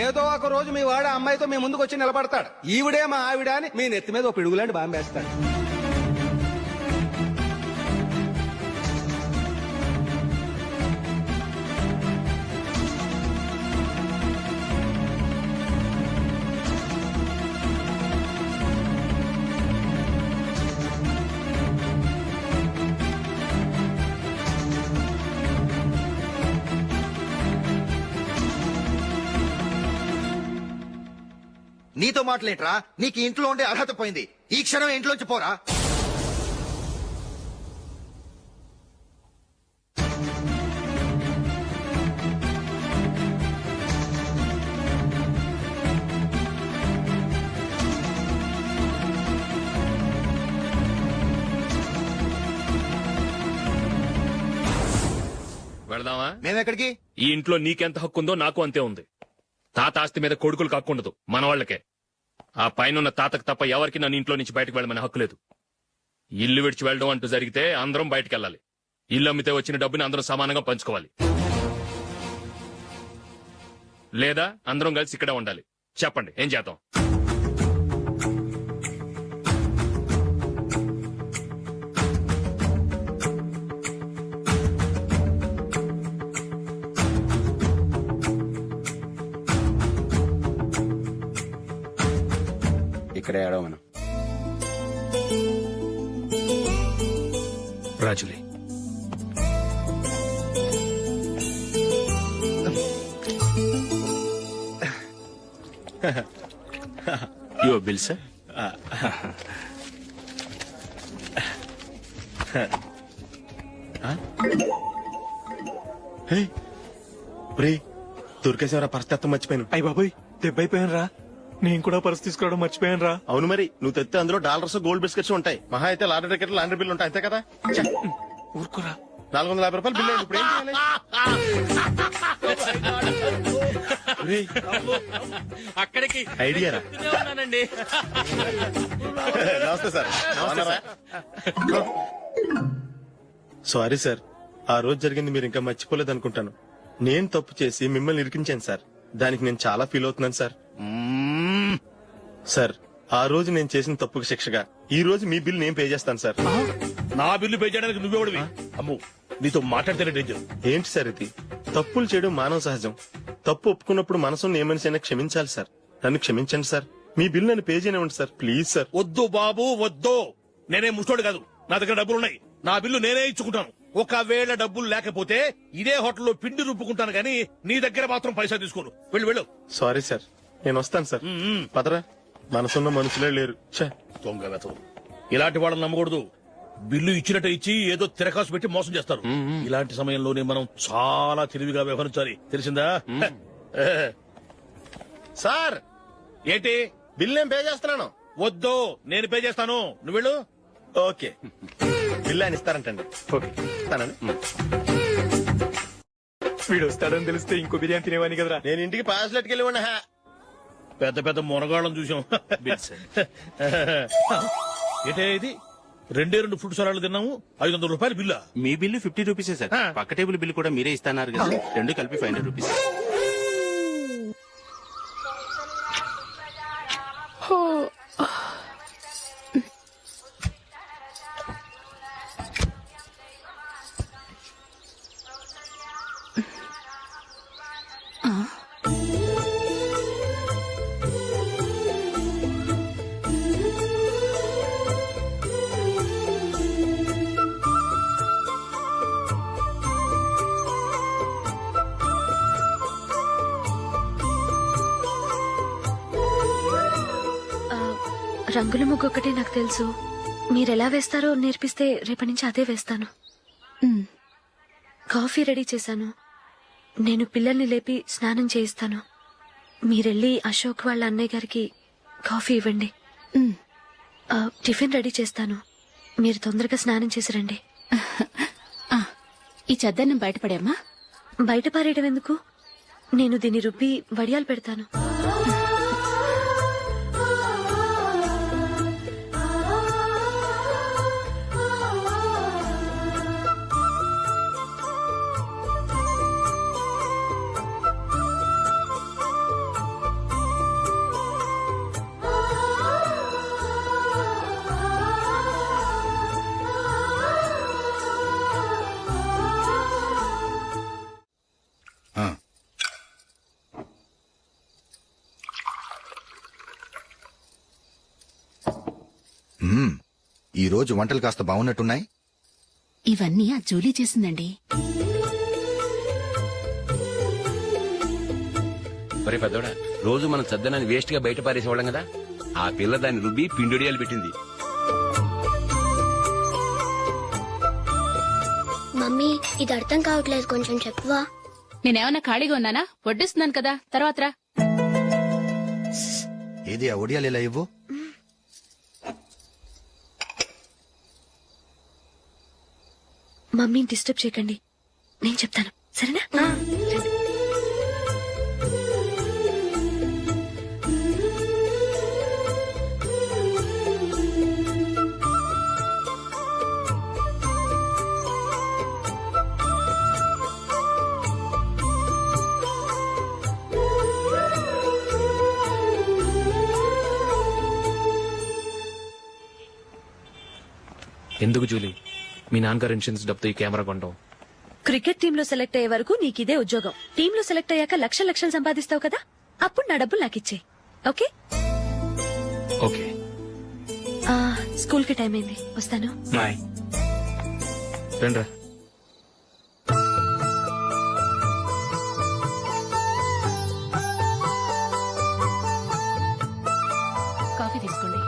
ఏదో ఒక రోజు మీ వాడు అమ్మాయితో మీ ముందుకు వచ్చి నిలబడతాడు. ఈవిడే మా ఆవిడ అని మీ నెత్తి మీద ఒక పిడుగులాంటి బాంబేస్తాడు. నీతో మాటలేంట్రా? నీకు ఇంట్లో ఉండే అర్హత పోయింది. ఈ క్షణం ఇంట్లోంచి పోరా. వెళదామా? మేమెక్కడికి? ఈ ఇంట్లో నీకెంత హక్కు ఉందో నాకు అంతే ఉంది. తాత ఆస్తి మీద కొడుకులు కాకుండదు, మన వాళ్లకే. ఆ పైన తాతకు తప్ప ఎవరికి నన్ను ఇంట్లో నుంచి బయటకు వెళ్ళమని హక్కు లేదు. ఇల్లు విడిచి వెళ్ళడం అంటూ జరిగితే అందరం బయటకు వెళ్ళాలి. ఇల్లు అమ్మితే వచ్చిన డబ్బుని అందరం సమానంగా పంచుకోవాలి. లేదా అందరం కలిసి ఇక్కడే ఉండాలి. చెప్పండి, ఏం చేద్దాం? ఇక్కడే ఏడవను. రాజులే, యువర్ బిల్ సార్. దొరికేసేవరా? పరిస్థితి మర్చిపోయాను. అయ్య బాబోయ్, దెబ్బైపోయాను రా. నేను కూడా పర్సు తీసుకురావడం మర్చిపోయాను రా. అవును మరి, నువ్వు తెస్తే అందులో డాలర్స్ గోల్డ్ బిస్కెట్స్ ఉంటాయి. మహా అయితే లాటరీ టికెట్ లాండ్రీ బిల్లు ఉంటాయి, అంతే కదా? ఊరుకోరా. 450 రూపాయలు బిల్లు అయింది. ఇప్పుడు ఏం చేయాలి? అక్కడికి ఐడియా రా. నమస్తే సార్. సారీ సార్, ఆ రోజు జరిగింది మీరు ఇంకా మర్చిపోలేదు అనుకుంటాను. నేను తప్పు చేసి మిమ్మల్ని ఇరికించాను సార్. దానికి నేను చాలా ఫీల్ అవుతున్నాను సార్. సార్, ఆ రోజు నేను చేసిన తప్పుకు శిక్షగా ఈ రోజు మీ బిల్ నేను పే చేస్తాను సార్. నా బిల్లు పే చేయడానికి నువ్వెవడివి? అమ్ము, నీతో మాట్లాడితేనే డేంజర్. ఏంటి సార్ ఇది? తప్పులు చేయడం మానవ సహజం. తప్పు ఒప్పుకున్నప్పుడు మనసును ఏ మనిషి అయినా క్షమించాలి సార్. నన్ను క్షమించండి సార్. మీ బిల్ నన్ను పే చేయనివ్వండి సార్, ప్లీజ్ సార్. వద్దు బాబు, వద్దు. నేనే ముష్టోడు కాదు, నా దగ్గర డబ్బులున్నాయి. నా బిల్లు నేనే ఇచ్చుకుంటాను. ఒకవేళ డబ్బులు లేకపోతే ఇదే హోటల్లో పిండి రుబ్బుకుంటాను గానీ నీ దగ్గర మాత్రం పైసా తీసుకోను. వెళ్ళు వెళ్ళు. సారీ సార్, నేను వస్తాను సార్. పదరా, మనసున్న మనుషులే లేరు. దొంగ వెతవు. ఇలాంటి వాళ్ళని నమ్మకూడదు. బిల్లు ఇచ్చినట్టు ఇచ్చి ఏదో తిరకాసు పెట్టి మోసం చేస్తారు. ఇలాంటి సమయంలోనే మనం చాలా తెలివిగా వ్యవహరించాలి, తెలిసిందా? సార్, ఏంటి? బిల్ నేను పే చేస్తున్నాను. వద్దు, నేను పే చేస్తాను, నువ్వు వెళ్ళు. ఓకే, బిల్ ఆయన ఇస్తారంటండి. ఓకే, ఇస్తానండి. వీడు వస్తాడని తెలిస్తే ఇంకో బిర్యానీ తినేవాని కదరా. నేను ఇంటికి పాస్లెట్కి వెళ్ళి ఉన్నా. పెద్ద పెద్ద మునగాళ్ళం చూసాం. ఏంటే ఇది? 2 ఫుడ్ సలాడ్లు తిన్నాము, 500 రూపాయలు బిల్లా? మీ బిల్లు 50 రూపీసే సార్. పక్క టేబుల్ బిల్లు కూడా మీరే ఇస్తున్నారు కదా, 2 కలిపి 500 రూపీస్. రంగుల ముగ్గు ఒకటే నాకు తెలుసు. మీరెలా వేస్తారో నేర్పిస్తే రేపటి నుంచి అదే వేస్తాను. కాఫీ రెడీ చేశాను. నేను పిల్లల్ని లేపి స్నానం చేయిస్తాను. మీరెళ్ళి అశోక్ వాళ్ళ అన్నయ్య గారికి కాఫీ ఇవ్వండి. టిఫిన్ రెడీ చేస్తాను. మీరు తొందరగా స్నానం చేసి రండి. ఈ చెద్దన్నం బయటపడేమ్మా. బయట పారేయడం ఎందుకు? నేను దీన్ని రుబ్బి వడియాలు పెడతాను. రోజు వంటలు కాస్త బాగున్నట్టున్నాయి. ఇవన్నీ ఆ జూలీ చేసిందండి. మరి పెద్దోడా, రోజు మనం చద్దనాన్ని వేస్ట్ గా బయట పారేసేవాళ్ళం కదా, ఆ పిల్ల దాన్ని రుబ్బి పిండొడియాలు పెట్టింది. మమ్మీ ఇది అర్థం కావట్లేదు, కొంచెం చెప్పువా. నేనేమన్నా ఖాళీగా ఉన్నానా? వడ్డిస్తున్నాను కదా, తర్వాత రా. ఏది ఆ ఒడియాలు ఇలా ఇవ్వు. మమ్మీని డిస్టర్బ్ చేయకండి, నేను చెప్తాను, సరేనా? రండి. ఎందుకు జూలీ, మీ నాన్నగారు ఇన్సూరెన్స్ డబ్బుతో ఈ కెమెరా కొంటాం? క్రికెట్ టీమ్ లో సెలెక్ట్ అయ్యే వరకు నీకిదే ఉద్యోగం. టీమ్ లో సెలెక్ట్ అయ్యాక లక్షలు లక్షలు సంపాదిస్తావు కదా, అప్పుడు నా డబ్బులు నాకు ఇచ్చే. ఓకే? ఓకే. స్కూల్ కి టైం అయింది, వస్తాను. బాయ్. రండ్రా. కాఫీ తీసుకోండి.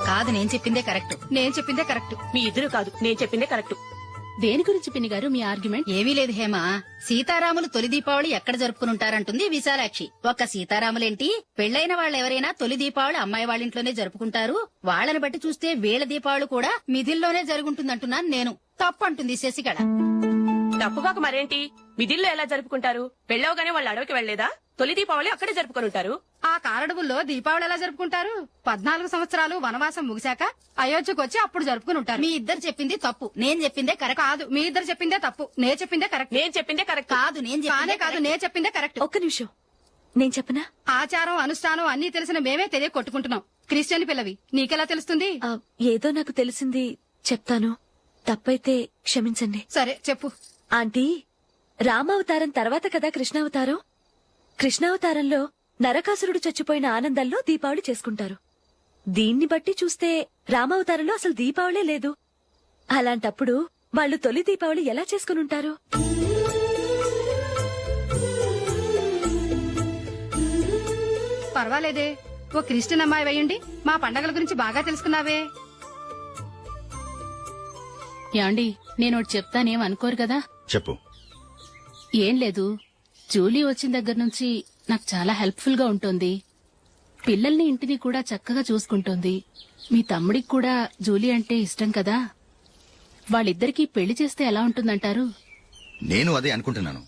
కాదు, నేను చెప్పిందే కరెక్ట్. నేను చెప్పిందే కరెక్ట్. మీ ఇద్దరు కాదు, నేను చెప్పిందే కరెక్ట్. దేని గురించి పిన్ని గారు మీ ఆర్గ్యుమెంట్? ఏమీ లేదు హేమ. సీతారాములు తొలి దీపావళి ఎక్కడ జరుపుకుంటారంటుంది విశాలాక్షి. ఒక్క సీతారాములేంటి, పెళ్లైన వాళ్ళెవరైనా తొలి దీపావళి అమ్మాయి వాళ్ళింట్లోనే జరుపుకుంటారు. వాళ్ళని బట్టి చూస్తే వీళ్ళ దీపావళి కూడా మిథిల్లోనే జరుగుంటుందంటున్నాను నేను. తప్పు అంటుంది శశికళ. తప్పుగాక మరేంటి, మిదిల్లో ఎలా జరుపుకుంటారు? పెళ్ళవగానే వాళ్ళు అడవికి వెళ్లేదా? తొలి దీపావళి అక్కడే జరుపుకొని ఉంటారు. ఆ కారడవుల్లో దీపావళి ఎలా జరుపుకుంటారు? 14 సంవత్సరాలు వనవాసం ముగిశాక అయోధ్యకు వచ్చి అప్పుడు జరుపుకుని ఉంటారు. మీ ఇద్దరు చెప్పింది తప్పు, నేను చెప్పిందే కరెక్ట్. కాదు, మీ ఇద్దరు చెప్పిందే తప్పు, నేను చెప్పిందే కరెక్ట్. నేను చెప్పిందే కరెక్ట్. కాదు, నేను చెప్పిందే కరెక్ట్. ఒక్క నిమిషం, నేను చెప్పనా? ఆచారం అనుష్ఠానం అన్ని తెలిసిన మేమే తెలియ కొట్టుకుంటున్నాం. క్రిస్టియన్ పిల్లవి, నీకెలా తెలుస్తుంది? ఏదో నాకు తెలిసింది చెప్తాను, తప్పైతే క్షమించండి. సరే చెప్పు. ఆంటీ, రామావతారం తర్వాత కదా కృష్ణావతారం. కృష్ణావతారంలో నరకాసురుడు చచ్చిపోయిన ఆనందంలో దీపావళి చేసుకుంటారు. దీన్ని బట్టి చూస్తే రామావతారంలో అసలు దీపావళే లేదు. అలాంటప్పుడు వాళ్ళు తొలి దీపావళి ఎలా చేసుకునుంటారు? పర్వాలేదే, ఓ క్రిస్టియన్ అమ్మాయి అయ్యండి మా పండగల గురించి బాగా తెలుసుకున్నావే. యాండి, నేను చెప్తానేం అనుకోరు కదా? చెప్పు. ఏం లేదు, జూలీ వచ్చిన దగ్గర నుంచి నాకు చాలా హెల్ప్ఫుల్ గా ఉంటుంది. పిల్లల్ని ఇంటిని కూడా చక్కగా చూసుకుంటోంది. మీ తమ్ముడికి కూడా జూలీ అంటే ఇష్టం కదా. వాళ్ళిద్దరికీ పెళ్లి చేస్తే ఎలా ఉంటుందంటారు? నేను అదే అనుకుంటున్నాను.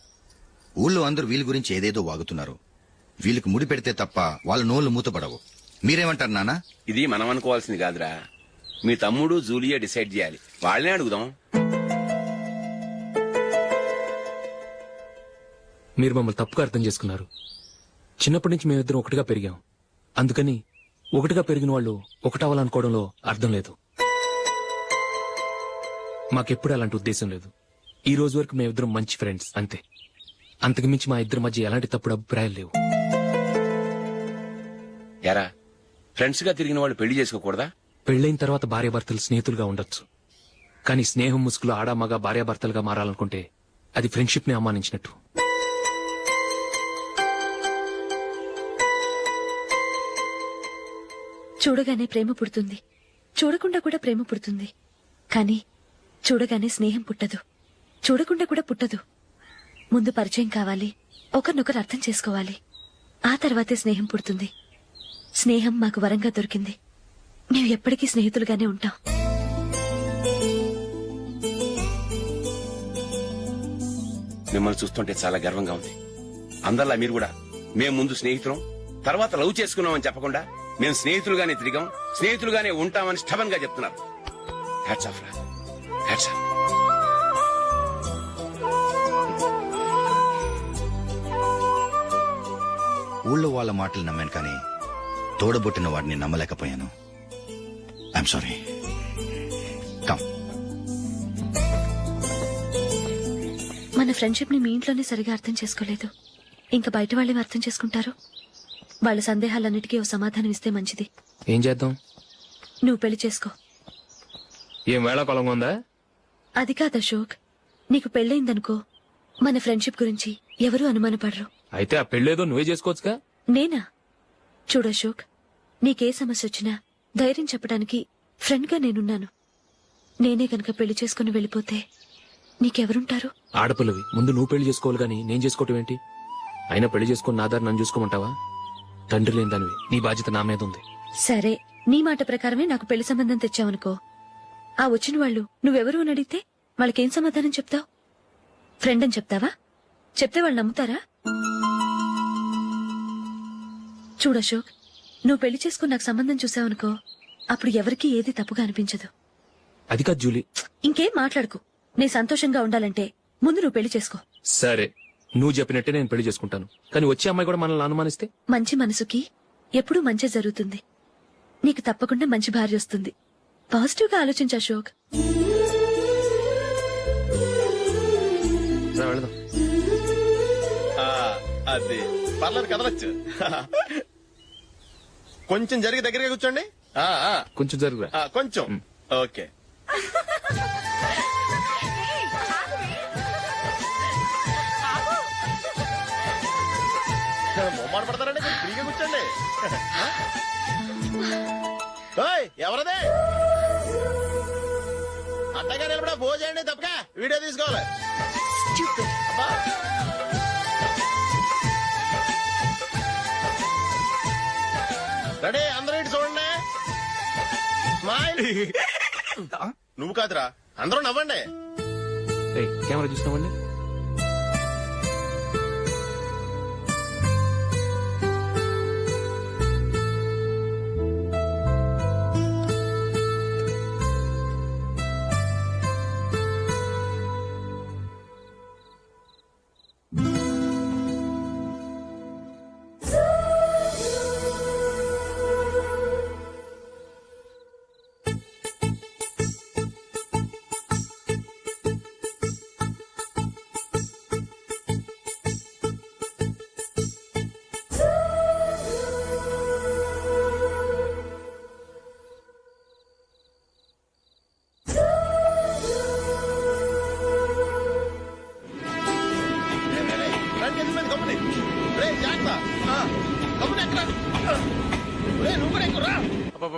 ఊళ్ళో అందరూ వీళ్ళ గురించి ఏదేదో వాగుతున్నారు. వీళ్ళకి ముడి పెడితే తప్ప వాళ్ళ నోళ్లు మూతపడవు. మీరేమంటారు నాన్న? ఇది మనం అనుకోవాల్సింది కాదురా, మీ తమ్ముడు జూలియా డిసైడ్ చేయాలి. వాళ్ళనే అడుగుదాం. మీరు మమ్మల్ని తప్పుగా అర్థం చేసుకున్నారు. చిన్నప్పటి నుంచి మేమిద్దరం ఒకటిగా పెరిగాం. అందుకని ఒకటిగా పెరిగిన వాళ్ళు ఒకటవ్వాలనుకోవడంలో అర్థం లేదు. మాకెప్పుడు అలాంటి ఉద్దేశం లేదు. ఈ రోజు వరకు మేమిద్దరం మంచి ఫ్రెండ్స్ అంతే. అంతకు మించి మా ఇద్దరి మధ్య ఎలాంటి తప్పుడు అభిప్రాయాలు లేవు. ఎరా, ఫ్రెండ్స్ గా తిరిగిన వాళ్ళు పెళ్లి చేసుకోకూడదా? పెళ్లైన తర్వాత భార్యాభర్తలు స్నేహితులుగా ఉండొచ్చు. కానీ స్నేహం ముసుగులో ఆడా మగ భార్యాభర్తలుగా మారాలనుకుంటే అది ఫ్రెండ్షిప్ ని అవమానించినట్టు. చూడగానే ప్రేమ పుడుతుంది, చూడకుండా కూడా ప్రేమ పుడుతుంది. కానీ చూడగానే స్నేహం పుట్టదు, చూడకుండా కూడా పుట్టదు. ముందు పరిచయం కావాలి, ఒకరినొకరు అర్థం చేసుకోవాలి, ఆ తర్వాతే స్నేహం పుడుతుంది. స్నేహం మాకు వరంగా దొరికింది. మేము ఎప్పటికీ స్నేహితులుగానే ఉంటాం. మిమ్మల్ని చూస్తుంటే చాలా గర్వంగా ఉంది. అందరిలా మీరు కూడా మేము ముందు స్నేహితులం, తర్వాత లవ్ చేసుకున్నామని చెప్పకుండా మేము స్నేహితులుగానే తిరిగాం, స్నేహితులుగానే ఉంటామని స్టబన్ గా చెప్తున్నారు. హ్యాట్స్ ఆఫ్ రా, హ్యాట్స్ ఆఫ్. ఊళ్ళో వాళ్ళ మాటలు నమ్మాను కానీ తోడబుట్టిన వాడిని నమ్మలేకపోయాను. I'm sorry. కమ్. మన ఫ్రెండ్షిప్ ని మీ ఇంట్లోనే సరిగా అర్థం చేసుకోలేదు, ఇంకా బయట వాళ్ళేం అర్థం చేసుకుంటారు? వాళ్ళ సందేహాలన్నిటికీ ఓ సమాధానం ఇస్తే మంచిది. ఏం చేద్దాం? నువ్వు పెళ్లి చేసుకో. ఏం వేళాకొలంగా ఉందా? అది కాదు అశోక్, నీకు పెళ్ళయిందనుకో మన ఫ్రెండ్షిప్ గురించి ఎవరూ అనుమానపడరు. అయితే ఆ పెళ్ళేదో నువ్వే చేసుకోవచ్చుగా. నేనా? చూడు అశోక్, నీకే సమస్య వచ్చినా ధైర్యం చెప్పడానికి ఫ్రెండ్ గా నేనున్నాను. నేనే గనక పెళ్లి చేసుకుని వెళ్ళిపోతే నీకెవరుంటారు? ఆడపిల్లవి ముందు నువ్వు పెళ్లి చేసుకోవాలి గాని నేను చేసుకోవటం ఏంటి? అయినా పెళ్లి చేసుకుని నా దారి నన్ను చూసుకోమంటావా? తండ్రి లేని దానివి, నీ బాధ్యత నా మీద ఉంది. సరే, నీ మాట ప్రకారమే నాకు పెళ్లి సంబంధం తెచ్చావనుకో, ఆ వచ్చిన వాళ్ళు నువ్వెవరు అని అడిగితే వాళ్ళకేం సమాధానం చెప్తావు? ఫ్రెండ్ అని చెప్తావా? చెప్తే వాళ్ళు నమ్ముతారా? చూడు అశోక్, నువ్వు పెళ్లి చేసుకుని నాకు సంబంధం చూసావనుకో, అప్పుడు ఎవరికీ ఏది తప్పుగా అనిపించదు. అది కాదు జూలీ. ఇంకేం మాట్లాడుకు. నేను సంతోషంగా ఉండాలంటే ముందు నువ్వు పెళ్లి చేసుకో. సరే, నువ్వు చెప్పినట్టే నేను పెళ్లి చేసుకుంటాను. కానీ వచ్చే అమ్మాయి కూడా మనల్ని అనుమానిస్తే? మంచి మనసుకి ఎప్పుడూ మంచి జరుగుతుంది. నీకు తప్పకుండా మంచి భార్య వస్తుంది. పాజిటివ్ గా ఆలోచించు అశోక్. రా, వెళదాం. అది పర్లేదు, కదలొచ్చు. కొంచెం జరిగి దగ్గరగా కూర్చోండి. కొంచెం జరుగురా. కొంచెం. ఓకే. మొమ్మాట పడతారండి, కొంచెం ఫ్రీగా కూర్చోండి. ఎవరదే అట్టగా నిలబడా భోజనండి, తప్పక వీడియో తీసుకోవాలి. అబ్బా. రెడీ, అందరూ ఇటు చూడండి. స్మైల్. నువ్వు కాదురా, అందరూ నవ్వండి. ఏయ్, కెమెరా చూసినావండి.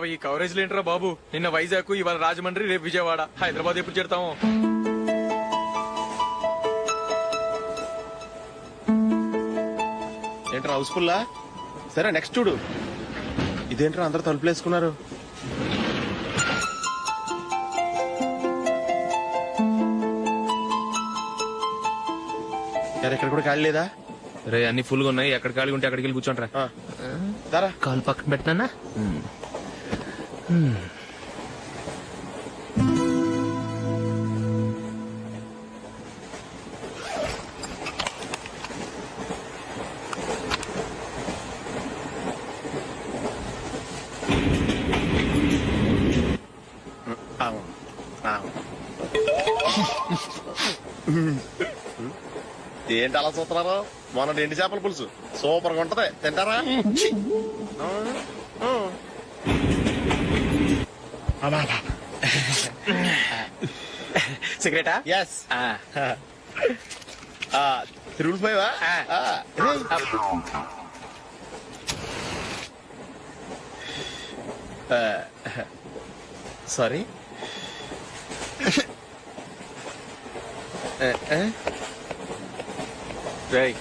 ఈ కవరేజ్ లేంట్రా బాబు. నిన్న వైజాగ్, ఇవాళ రాజమండ్రి, రేపు విజయవాడ. హైదరాబాద్ ఎప్పుడు చేరుతాము? ఏంట్రా హౌస్ఫుల్లా? సరే నెక్స్ట్ చూడు. ఇదేంట్రా అందరు తలుపులు వేసుకున్నారు? ఇక్కడ కూడా ఖాళీ లేదా? రే, అన్ని ఫుల్ గా ఉన్నాయి. ఎక్కడ ఖాళీ ఉంటే అక్కడికి వెళ్ళి కూర్చోంటారా. కాలు పక్కన పెట్టినా. ఏంటి అలా చూస్తున్నారు? మొన్న ఎండి చేపల పులుసు సూపర్ గా ఉంటది, తింటారా? సిగరెటా? ఎస్. తిరుగులు పోయావా? సారీ. రేయ్,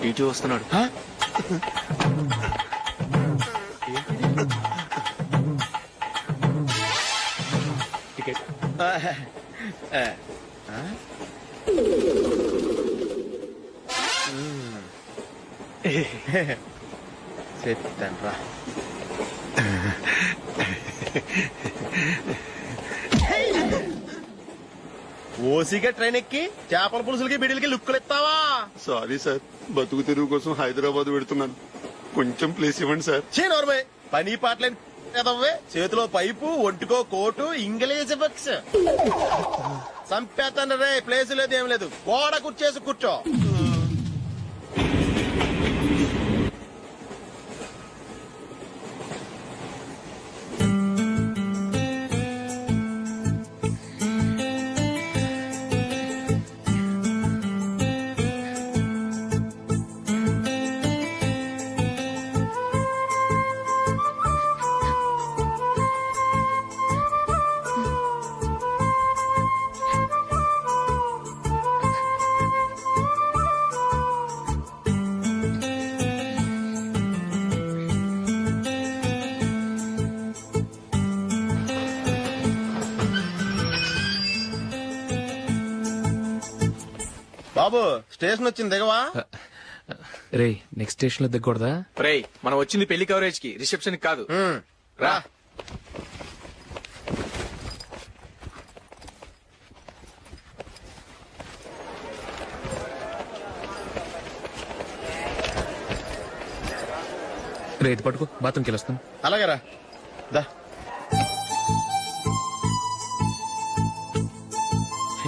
ఇటు వస్తున్నాడు. టికెట్. చెప్తాను రా. ఓసిగా ట్రైన్ ఎక్కి చేపల పులుసులకి బిడిలకి లుక్కులు ఇస్తావా? సారీ సార్, బతుకు తెరువు కోసం హైదరాబాద్ పెడుతున్నాను. కొంచెం ప్లేస్ ఇవ్వండి సార్. నోర్మే, పని పాటలేని కదవ్వే. చేతిలో పైపు, ఒంటికో కోటు, ఇంగ్లీష్ బుక్స్. సంపేతాను రే. ప్లేస్ లేదు, ఏం లేదు. గోడ కుర్చేసి కూర్చో. బాబు స్టేషన్ వచ్చింది దిగవా? రే నెక్స్ట్ స్టేషన్ లో దిగకూడదా? రేయ్ మనం వచ్చింది పెళ్లి కవరేజ్ కి, రిసెప్షన్ కాదు. రా. రే ఇది పట్టుకో, బాత్రూమ్కి వెళ్ళొస్తాను. అలాగే రా. దా.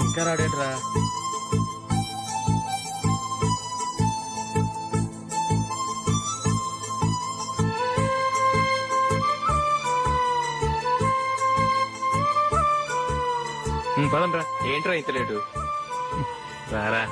ఇంకా రాడేట్రా? పదండ్రా. ఏంట్రా ఇంత లేటు? రారా.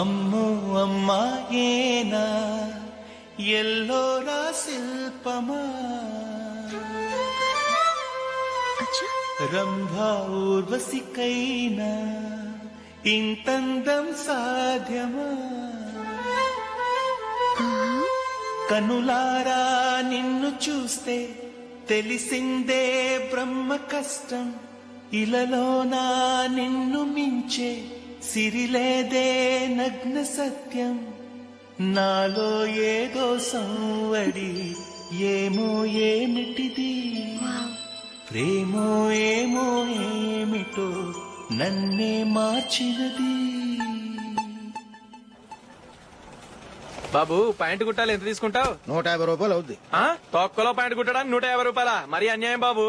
అమ్మో అమ్మాయేనా ఎల్లోరా శిల్పమా రంభా ఊర్వశికైనా ఇంతందం సాధ్యమా కనులారా నిన్ను చూస్తే తెలిసిందే బ్రహ్మ కష్టం ఇలలోనా నిన్ను మించే సిరిలేదే నగ్న సత్యం నాలో ఏదో సంవడి ఏమో ఏమిటిది ప్రేమో ఏమో ఏమిటో నన్నే మార్చినది. బాబు ప్యాంటు కుట్టాలి, ఎంత తీసుకుంటావు? 150 రూపాయలు అవుద్ది. తొక్కలో ప్యాంటు కుట్టడానికి 150 రూపాయల? మరి అన్యాయం బాబు.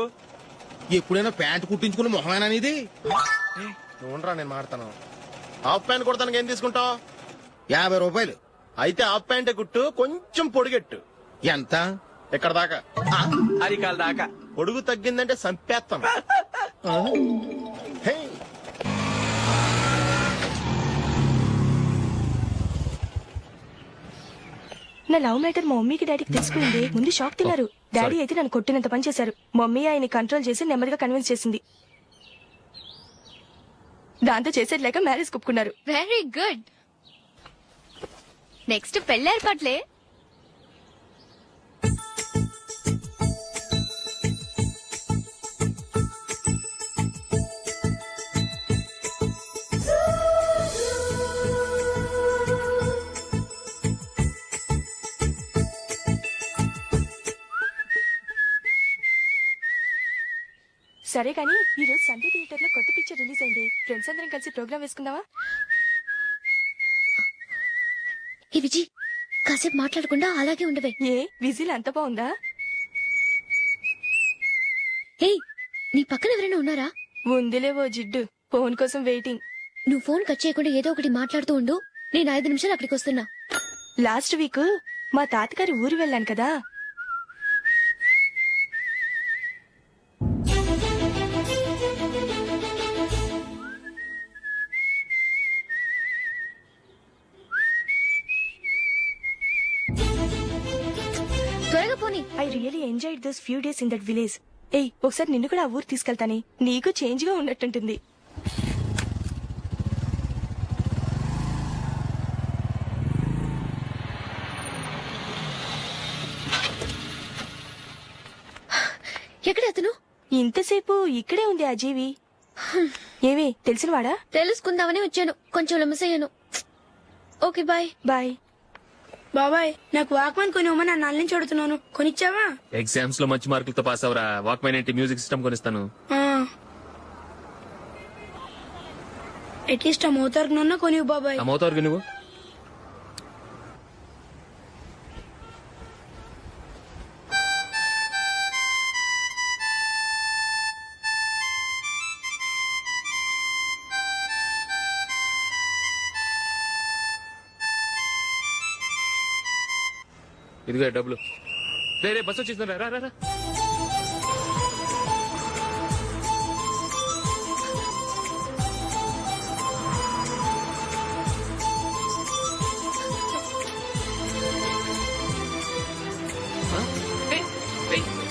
ఎప్పుడైనా ప్యాంటు కుట్టించుకున్న మొహమేనా ఇది? ఉండరా నేను మాడతాను. హాఫ్ ప్యాంట్ కుడతానికి ఏం తీసుకుంటావు? 50 రూపాయలు. అయితే హాఫ్ ప్యాంటే కుట్టు, కొంచెం పొడిగెట్టు. ఎంత? ఇక్కడ దాకా, అరికాల దాకా. పొడుగు తగ్గిందంటే సంపేస్తాం. నా లవ్ మ్యాటర్ మా మమ్మీకి డాడీకి తెలుసుకుంది. ముందు షాక్ తిన్నారు. డాడీ అయితే నన్ను కొట్టినంత పని చేశారు. మమ్మీ ఆయన్ని కంట్రోల్ చేసి నెమ్మదిగా కన్విన్స్ చేసింది. దాంతో చేసేది లేక మ్యారేజ్ ఒప్పుకున్నారు. Very good. నెక్స్ట్ పెళ్లి ఏర్పాట్లే. సరే కానీ ఈ రోజు సండే థియేటర్ లో కొత్త పిక్చర్ రిలీజ్ అయింది. ఫ్రెండ్స్ అందరం కలిసి ప్రోగ్రామ్ వేసుకుందామా? ఈ విజి కాసేపు మాట్లాడకుండా అలాగే ఉండవే. ఏ విజిల్ అంత బాగుందా? ఏయ్, నీ పక్కన ఎవరైనా ఉన్నారా? ఉందిలేవో జిడ్డు, ఫోన్ కోసం వెయిటింగ్. నువ్వు ఫోన్ కట్ చేయకుండా ఏదో ఒకటి మాట్లాడుతూ ఉండు. నేను 5 నిమిషాలు అక్కడికి వస్తున్నా. లాస్ట్ వీక్ మా తాతగారి ఊరు వెళ్ళాను కదా. త్వరగా పోనీ. I really enjoyed those few days in that village. ఏయ్, ఒకసారి నిన్ను కూడా ఆ ఊరు తీసుకెళ్తానే, నీకు చేంజ్ గా ఉన్నట్టుంటుంది. ఎక్కడ అతను? ఇంతసేపు ఇక్కడే ఉంది ఆ జీవి. ఏవి తెలిసినవాడా? తెలుసుకుందామని వచ్చాను, కొంచెం లెమసయ్యాను. Okay bye. బాయ్. బాబాయ్, నాకు వాక్మన్ కొనివ్వమని నా నాన్న నుంచి అడుగుతున్నాను. కొనిచ్చావా? ఎగ్జామ్స్ లో మంచి మార్కులతో పాస్ అవరా. వాక్మెన్ ఏంటి, మ్యూజిక్ సిస్టమ్ కొనిస్తాను. అట్లీస్ట్ ఆ మోతార్కు కొనివ్వు బాబాయ్. ఆ మోతార్కు నువ్వు ఇదిగో డబ్బులు. రే బస్ వచ్చేసింది, రా రా రా.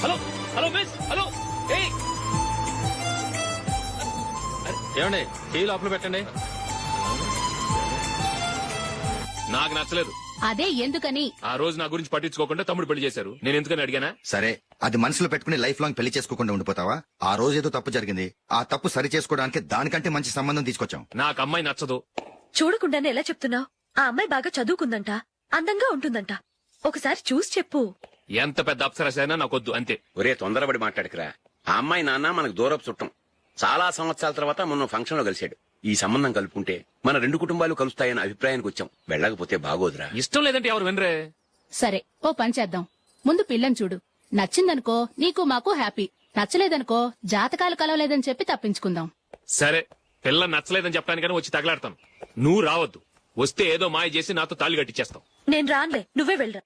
Hello hello miss, hello. ఏమండి టీ లోపల పెట్టండి. నాకు నచ్చలేదు. అదే ఎందుకని? ఆ రోజు నా గురించి పట్టించుకోకుండా తమ్ముడు పెళ్లి చేశారు. నేను ఎందుకని అడిగానా? సరే, అది మనసులో పెట్టుకుని లైఫ్ లాంగ్ పెళ్లి చేసుకోకుండా ఉండిపోతావా? ఆ రోజు ఏదో తప్పు జరిగింది, ఆ తప్పు సరి చేసుకోవడానికి దానికంటే మంచి సంబంధం తీసుకొచ్చాం. నాకు అమ్మాయి నచ్చదు. చూడకుండానే ఎలా చెప్తున్నావు? ఆ అమ్మాయి బాగా చదువుకుందంట, అందంగా ఉంటుందంట. ఒకసారి చూసి చెప్పు. ఎంత పెద్ద అప్సరసైనా నాకొద్దు, అంతే. ఒరే తొందరపడి మాట్లాడకురా. ఆ అమ్మాయి నాన్న మనకు దూరపు చుట్టం. చాలా సంవత్సరాల తర్వాత మొన్న ఫంక్షన్ లో కలిశాడు. ఈ సంబంధం కలుపుకుంటే మన రెండు కుటుంబాలు కలుస్తాయన్న అభిప్రాయానికి వచ్చాం. వెళ్ళకపోతే బాగోదురా. ఇష్టం లేదంటే ఎవరు వినరే. సరే, ఓ పని చేద్దాం. ముందు పిల్లని చూడు. నచ్చిందనుకో నీకు మాకు హ్యాపీ. నచ్చలేదనుకో జాతకాలు కలవలేదని చెప్పి తప్పించుకుందాం. సరే, పిల్ల నచ్చలేదని చెప్పడానికైనా వచ్చి తగలాడతాను. నువ్వు రావద్దు. వస్తే ఏదో మాయ చేసి నాతో తాళి కట్టించేస్తావు. నేను రానులే, నువ్వే వెళ్ళరా.